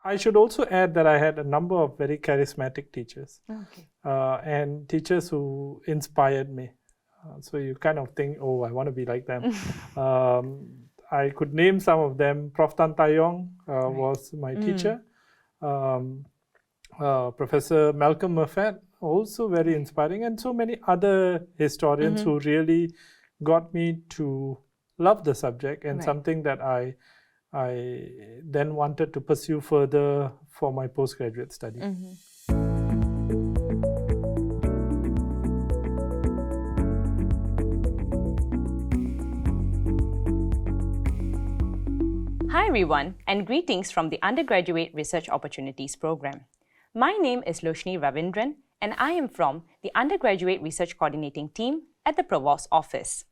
I should also add that I had a number of very charismatic teachers, and teachers who inspired me. So you kind of think, oh, I want to be like them. I could name some of them. Prof Tan Tayong was my teacher. Professor Malcolm Murphat, also very inspiring, and so many other historians who really got me to love the subject, and something that I then wanted to pursue further for my postgraduate study. Hi everyone, and greetings from the Undergraduate Research Opportunities Program. My name is Loshni Ravindran, and I am from the Undergraduate Research Coordinating Team at the Provost Office.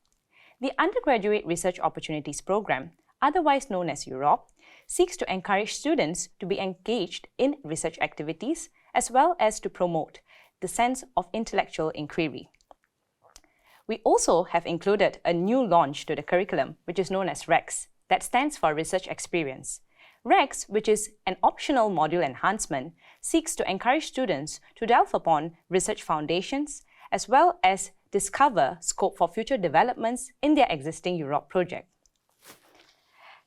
The Undergraduate Research Opportunities Program, otherwise known as UROP, seeks to encourage students to be engaged in research activities as well as to promote the sense of intellectual inquiry. We also have included a new launch to the curriculum, which is known as REX, that stands for Research Experience. REX, which is an optional module enhancement, seeks to encourage students to delve upon research foundations as well as discover scope for future developments in their existing UROP project.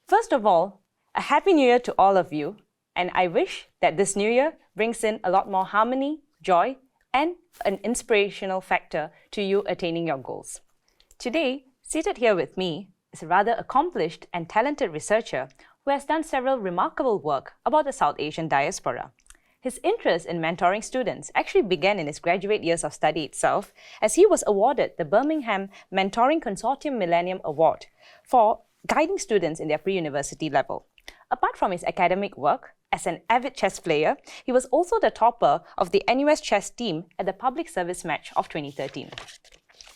First of all, a Happy New Year to all of you, and I wish that this new year brings in a lot more harmony, joy, and an inspirational factor to you attaining your goals. Today, seated here with me is a rather accomplished and talented researcher who has done several remarkable work about the South Asian diaspora. His interest in mentoring students actually began in his graduate years of study itself, as he was awarded the Birmingham Mentoring Consortium Millennium Award for guiding students in their pre-university level. Apart from his academic work, as an avid chess player, he was also the topper of the NUS chess team at the Public Service Match of 2013.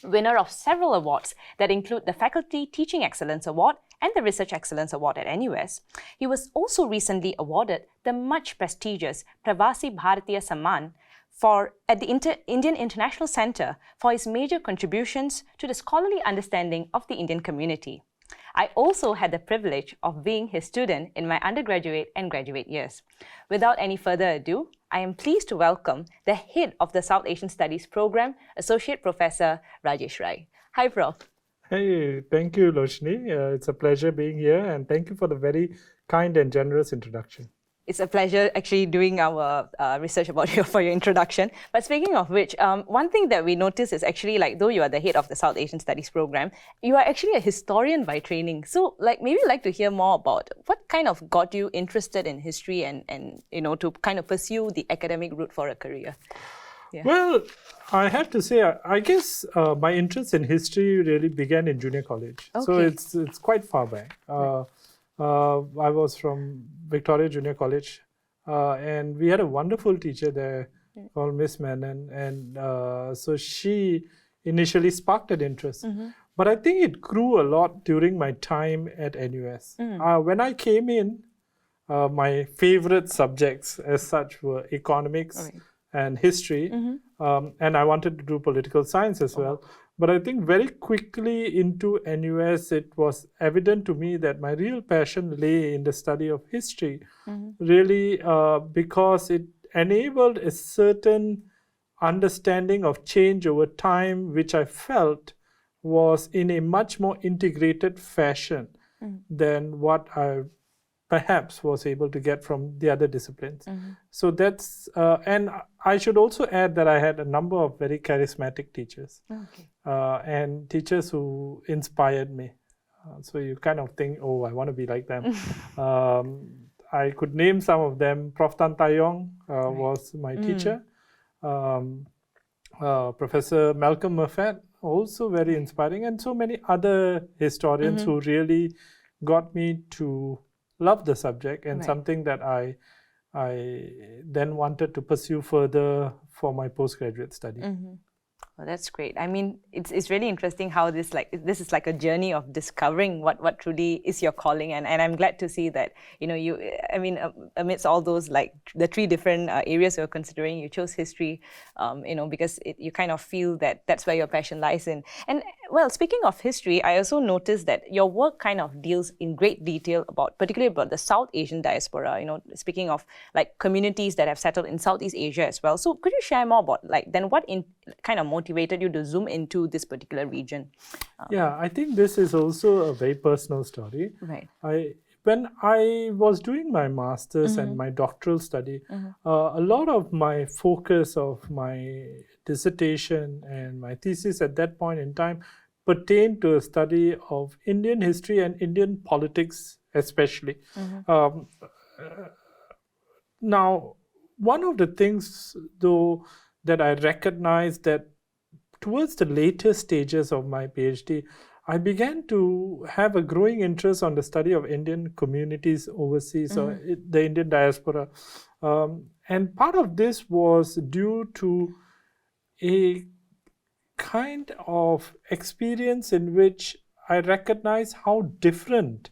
Winner of several awards that include the Faculty Teaching Excellence Award and the Research Excellence Award at NUS, he was also recently awarded the much prestigious Pravasi Bharatiya Sammaan at the Indian International Centre for his major contributions to the scholarly understanding of the Indian community. I also had the privilege of being his student in my undergraduate and graduate years. Without any further ado, I am pleased to welcome the head of the South Asian Studies Program, Associate Professor Rajesh Rai. Hi, Prof. Hey, thank you, Loshni. It's a pleasure being here, and thank you for the very kind and generous introduction. It's a pleasure actually doing our research about you for your introduction. But speaking of which, one thing that we noticed is actually, like, though you are the head of the South Asian Studies Program, you are actually a historian by training. So, maybe you'd like to hear more about what kind of got you interested in history and to kind of pursue the academic route for a career. Yeah. Well, I have to say, I guess my interest in history really began in junior college. Okay. So it's quite far back. I was from Victoria Junior College, and we had a wonderful teacher there called Miss Menon, and so she initially sparked an interest. But I think it grew a lot during my time at NUS. When I came in, my favorite subjects as such were economics and history, and I wanted to do political science as well. But I think very quickly into NUS, it was evident to me that my real passion lay in the study of history, really because it enabled a certain understanding of change over time, which I felt was in a much more integrated fashion than what I perhaps was able to get from the other disciplines. So that's, and I should also add that I had a number of very charismatic teachers, and teachers who inspired me. So you kind of think, oh, I want to be like them. I could name some of them. Prof Tan Tayong was my teacher. Professor Malcolm Murphat, also very inspiring, and so many other historians who really got me to love the subject, and something that I then wanted to pursue further for my postgraduate study. Well, that's great. I mean, it's really interesting how this is like a journey of discovering what truly is your calling, and I'm glad to see that amidst all those, like, the three different areas you're considering, you chose history, because you kind of feel that that's where your passion lies in. And well, speaking of history, I also noticed that your work kind of deals in great detail particularly about the South Asian diaspora, speaking of like communities that have settled in Southeast Asia as well. So could you share more about what kind of motivated you to zoom into this particular region? Yeah, I think this is also a very personal story. Right. When I was doing my master's and my doctoral study, a lot of my focus of my dissertation and my thesis at that point in time pertained to a study of Indian history and Indian politics especially. Now, one of the things though that I recognized that towards the later stages of my PhD, I began to have a growing interest on the study of Indian communities overseas, or the Indian diaspora. And part of this was due to a kind of experience in which I recognized how different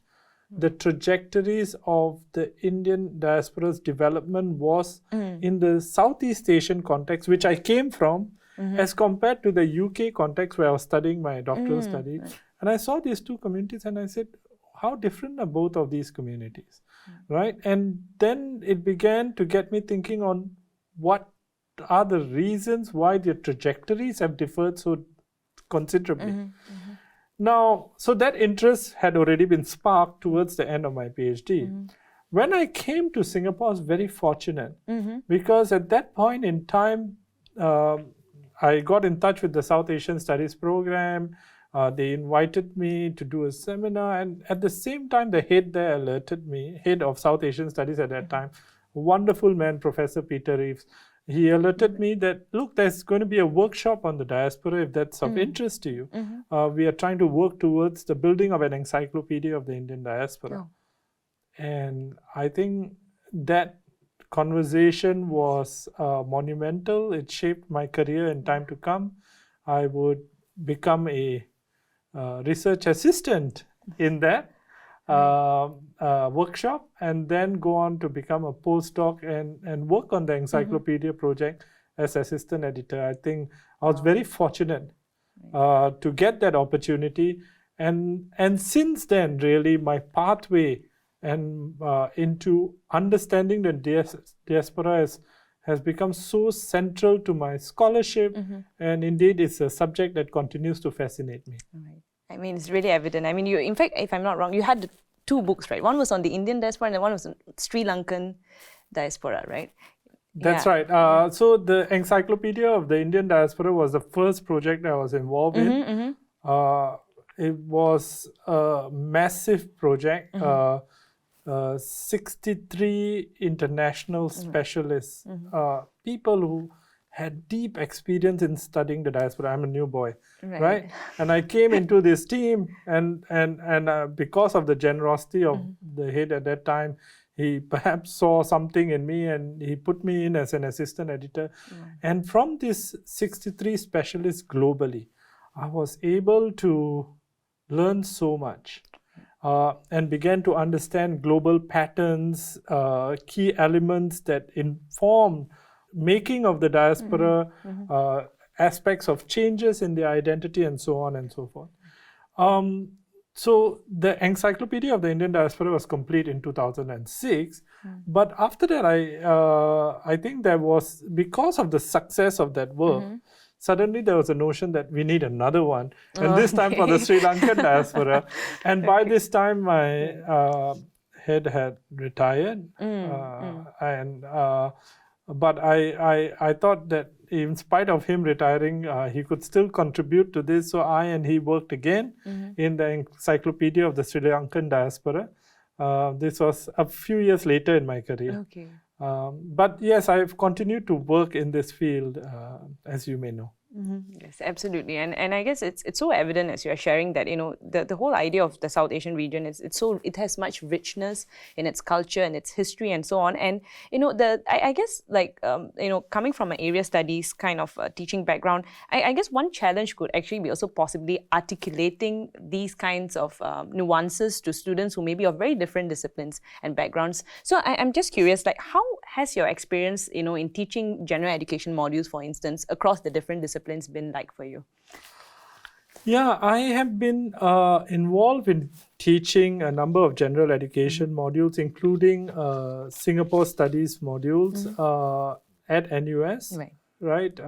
the trajectories of the Indian diaspora's development was in the Southeast Asian context, which I came from, as compared to the UK context where I was studying my doctoral study. And I saw these two communities and I said, how different are both of these communities, right? And then it began to get me thinking on what are the reasons why their trajectories have differed so considerably. Now, so that interest had already been sparked towards the end of my PhD. When I came to Singapore, I was very fortunate because at that point in time, I got in touch with the South Asian Studies program. They invited me to do a seminar, and at the same time, the head there alerted me, head of South Asian Studies at that time, a wonderful man, Professor Peter Reeves. He alerted me that, look, there's going to be a workshop on the diaspora if that's of interest to you. We are trying to work towards the building of an encyclopedia of the Indian diaspora. And I think that conversation was monumental. It shaped my career in time to come. I would become a research assistant in that workshop and then go on to become a postdoc and work on the encyclopedia project as assistant editor. I think I was very fortunate to get that opportunity. And since then, really, my pathway and into understanding the diaspora has become so central to my scholarship, and indeed it's a subject that continues to fascinate me. Right. I mean, it's really evident. I mean, you, in fact, if I'm not wrong, you had two books, right? One was on the Indian diaspora and then one was on Sri Lankan diaspora, right? That's right. So the Encyclopedia of the Indian Diaspora was the first project I was involved in. It was a massive project. 63 international specialists, people who had deep experience in studying the diaspora. I'm a new boy, right? And I came into this team, and because of the generosity of the head at that time, he perhaps saw something in me and he put me in as an assistant editor. And from these 63 specialists globally, I was able to learn so much. And began to understand global patterns, key elements that inform making of the diaspora, aspects of changes in their identity, and so on and so forth. So the Encyclopedia of the Indian Diaspora was complete in 2006. But after that, I think there was, because of the success of that work, suddenly there was a notion that we need another one, and this time for the Sri Lankan diaspora. And by this time, my head had retired, but I thought that in spite of him retiring, he could still contribute to this. So I and he worked again in the Encyclopedia of the Sri Lankan diaspora. This was a few years later in my career. But yes, I've continued to work in this field, as you may know. Yes, absolutely, and I guess it's so evident as you are sharing that the whole idea of the South Asian region it has much richness in its culture and its history and so on, and I guess coming from an area studies kind of teaching background, I guess one challenge could actually be also possibly articulating these kinds of nuances to students who may be of very different disciplines and backgrounds. So I'm just curious, how has your experience in teaching general education modules, for instance, across the different disciplines been like for you? Yeah, I have been involved in teaching a number of general education modules, including Singapore Studies modules at NUS. Right.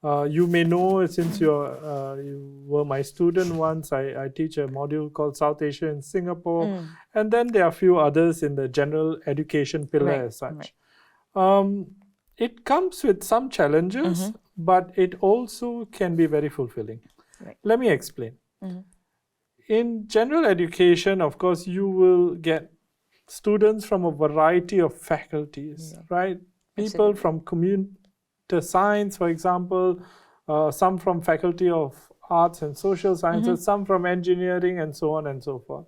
You may know, since you were my student once, I teach a module called South Asia in Singapore, and then there are a few others in the general education pillar as such. It comes with some challenges, but it also can be very fulfilling. Let me explain. In general education, of course, you will get students from a variety of faculties, right? People from computer science, for example, some from faculty of arts and social sciences, some from engineering, and so on and so forth.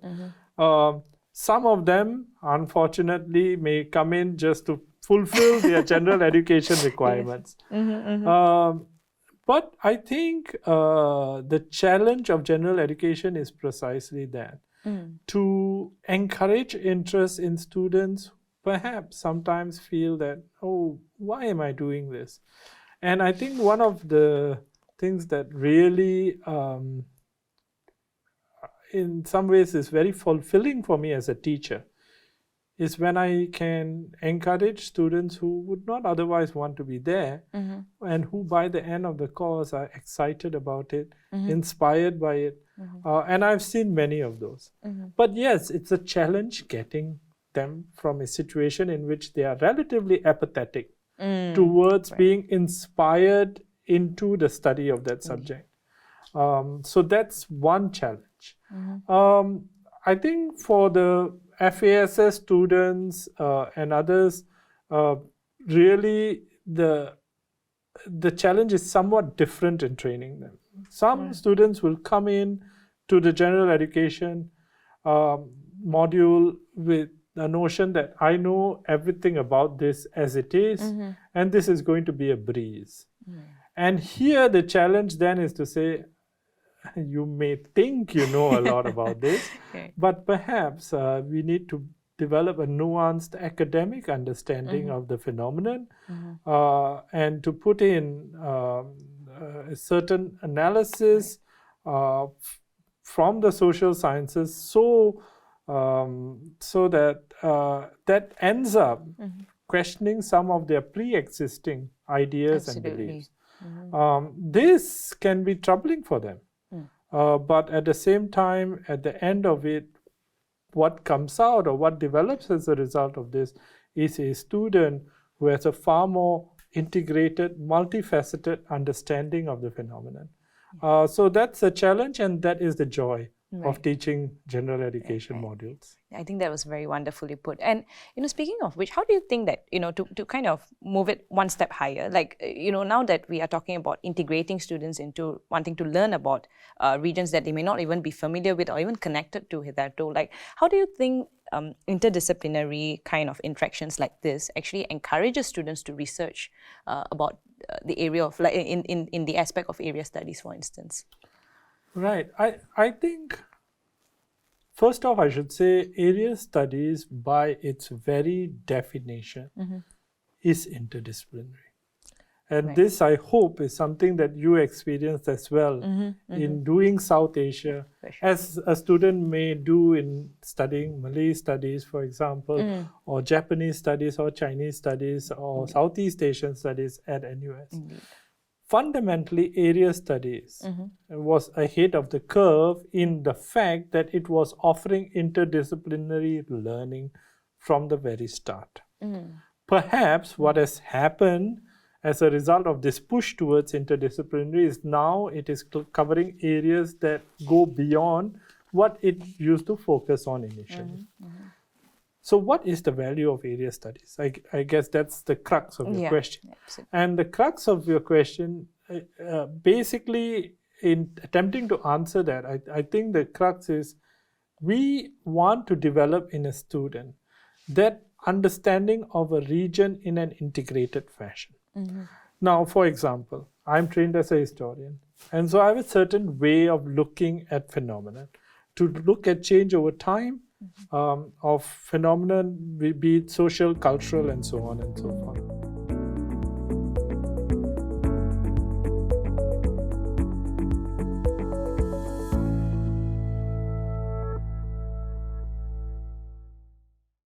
Some of them, unfortunately, may come in just to fulfill their general education requirements. But I think the challenge of general education is precisely that, to encourage interest in students, perhaps sometimes feel that, oh, why am I doing this? And I think one of the things that really, in some ways, is very fulfilling for me as a teacher is when I can encourage students who would not otherwise want to be there, and who by the end of the course are excited about it, inspired by it. And I've seen many of those. But yes, it's a challenge getting them from a situation in which they are relatively apathetic towards being inspired into the study of that subject. So that's one challenge. I think for the FASS students and others, really the challenge is somewhat different in training them. Some students will come in to the general education module with the notion that I know everything about this as it is, and this is going to be a breeze. And here the challenge then is to say, you may think you know a lot about this, but perhaps we need to develop a nuanced academic understanding of the phenomenon, and to put in a certain analysis from the social sciences, so that that ends up questioning some of their pre-existing ideas and beliefs. This can be troubling for them. But at the same time, at the end of it, what comes out or what develops as a result of this is a student who has a far more integrated, multifaceted understanding of the phenomenon. So that's a challenge, and that is the joy of teaching general education modules. I think that was very wonderfully put. And, speaking of which, how do you think that, to kind of move it one step higher, like, now that we are talking about integrating students into wanting to learn about regions that they may not even be familiar with or even connected to hitherto, like, how do you think interdisciplinary kind of interactions like this actually encourages students to research about the area of, like, in the aspect of area studies, for instance? Right. I think, first off, I should say area studies, by its very definition, is interdisciplinary. And this, I hope, is something that you experienced as well in doing South Asia, as a student may do in studying Malay studies, for example, or Japanese studies, or Chinese studies, or Southeast Asian studies at NUS. Fundamentally, area studies was ahead of the curve in the fact that it was offering interdisciplinary learning from the very start. Perhaps what has happened as a result of this push towards interdisciplinary is now it is covering areas that go beyond what it used to focus on initially. So what is the value of area studies? I guess that's the crux of your question. And the crux of your question, basically, in attempting to answer that, I think the crux is we want to develop in a student that understanding of a region in an integrated fashion. Now, for example, I'm trained as a historian, and so I have a certain way of looking at phenomena, to look at change over time, of phenomenon, be it social, cultural, and so on and so forth.